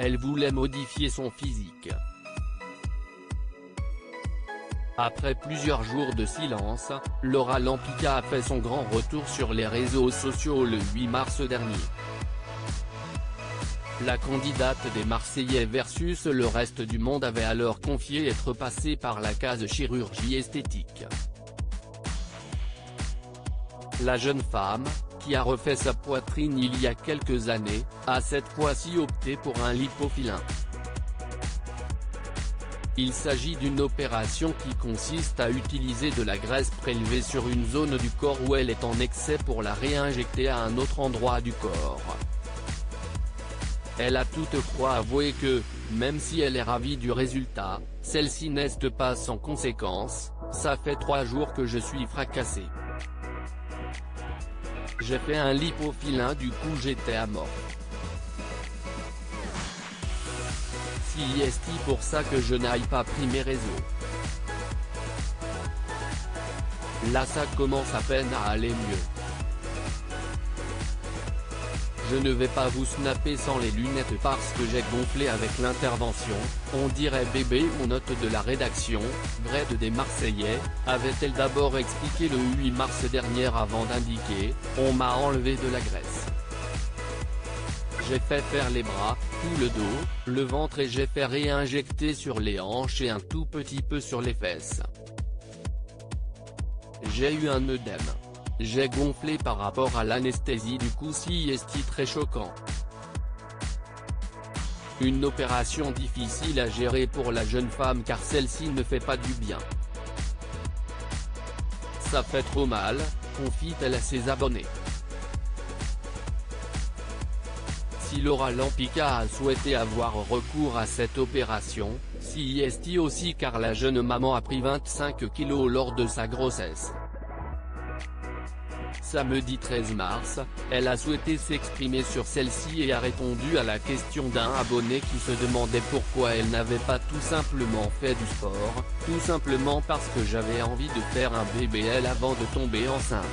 elle voulait modifier son physique. Après plusieurs jours de silence, Laura Lampica a fait son grand retour sur les réseaux sociaux le 8 mars dernier. La candidate des Marseillais versus le reste du monde avait alors confié être passée par la case chirurgie esthétique. La jeune femme, qui a refait sa poitrine il y a quelques années, a cette fois-ci opté pour un lipofilin. Il s'agit d'une opération qui consiste à utiliser de la graisse prélevée sur une zone du corps où elle est en excès pour la réinjecter à un autre endroit du corps. Elle a toutefois avoué que, même si elle est ravie du résultat, celle-ci n'est pas sans conséquences. Ça fait 3 jours que je suis fracassée. J'ai fait un lipofilin, du coup j'étais à mort. Si est pour ça que je n'aille pas pris mes réseaux. Là ça commence à peine à aller mieux. Je ne vais pas vous snapper sans les lunettes parce que j'ai gonflé avec l'intervention, on dirait bébé ou note de la rédaction. Greg des Marseillais, avait-elle d'abord expliqué le 8 mars dernier avant d'indiquer « On m'a enlevé de la graisse. J'ai fait faire les bras, tout le dos, le ventre et j'ai fait réinjecter sur les hanches et un tout petit peu sur les fesses. J'ai eu un œdème. J'ai gonflé par rapport à l'anesthésie, du coup si est très choquant. Une opération difficile à gérer pour la jeune femme car celle-ci ne fait pas du bien. Ça fait trop mal, confie-t-elle à ses abonnés. Si Laura Lampica a souhaité avoir recours à cette opération, si est aussi car la jeune maman a pris 25 kilos lors de sa grossesse. Samedi 13 mars, elle a souhaité s'exprimer sur celle-ci et a répondu à la question d'un abonné qui se demandait pourquoi elle n'avait pas tout simplement fait du sport. Tout simplement parce que j'avais envie de faire un BBL avant de tomber enceinte.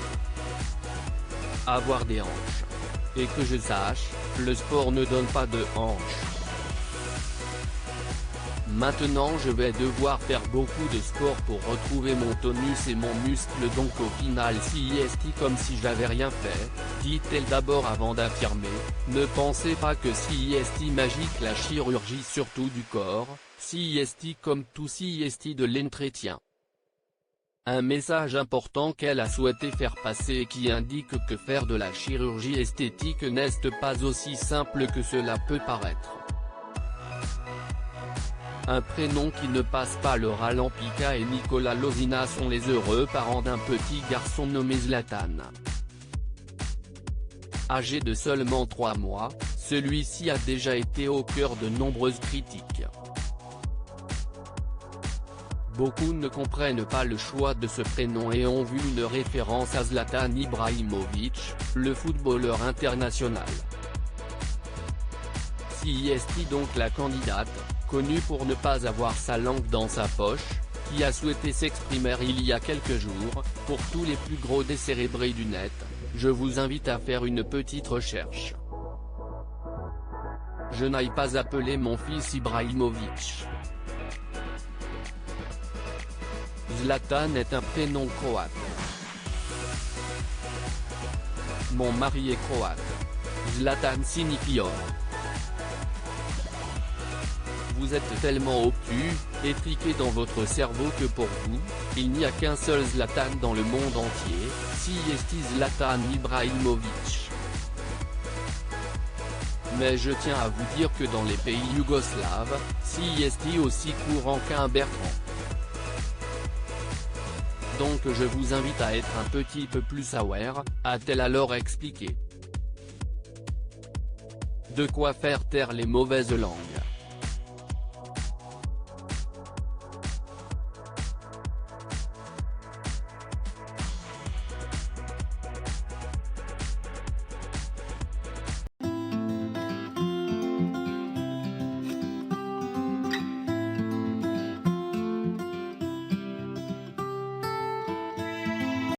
Avoir des hanches. Et que je sache, le sport ne donne pas de hanches. Maintenant je vais devoir faire beaucoup de sport pour retrouver mon tonus et mon muscle, donc au final si est comme si j'avais rien fait, dit-elle d'abord avant d'affirmer « Ne pensez pas que si est magique la chirurgie surtout du corps, si est comme tout si est de l'entretien ». Un message important qu'elle a souhaité faire passer et qui indique que faire de la chirurgie esthétique n'est pas aussi simple que cela peut paraître. Un prénom qui ne passe pas. Laura Lampica et Nicolas Lozina sont les heureux parents d'un petit garçon nommé Zlatan. Âgé de seulement 3 mois, celui-ci a déjà été au cœur de nombreuses critiques. Beaucoup ne comprennent pas le choix de ce prénom et ont vu une référence à Zlatan Ibrahimovic, le footballeur international. Si est donc la candidate, connue pour ne pas avoir sa langue dans sa poche, qui a souhaité s'exprimer il y a quelques jours. Pour tous les plus gros décérébrés du net, je vous invite à faire une petite recherche. Je n'aille pas appeler mon fils Ibrahimovic. Zlatan est un prénom croate. Mon mari est croate. Zlatan signifie or. Vous êtes tellement obtus, étriqué dans votre cerveau que pour vous, il n'y a qu'un seul Zlatan dans le monde entier, si est Zlatan Ibrahimovic. Mais je tiens à vous dire que dans les pays yougoslaves, si est aussi courant qu'un Bertrand. Donc je vous invite à être un petit peu plus aware, a-t-elle alors expliqué. De quoi faire taire les mauvaises langues.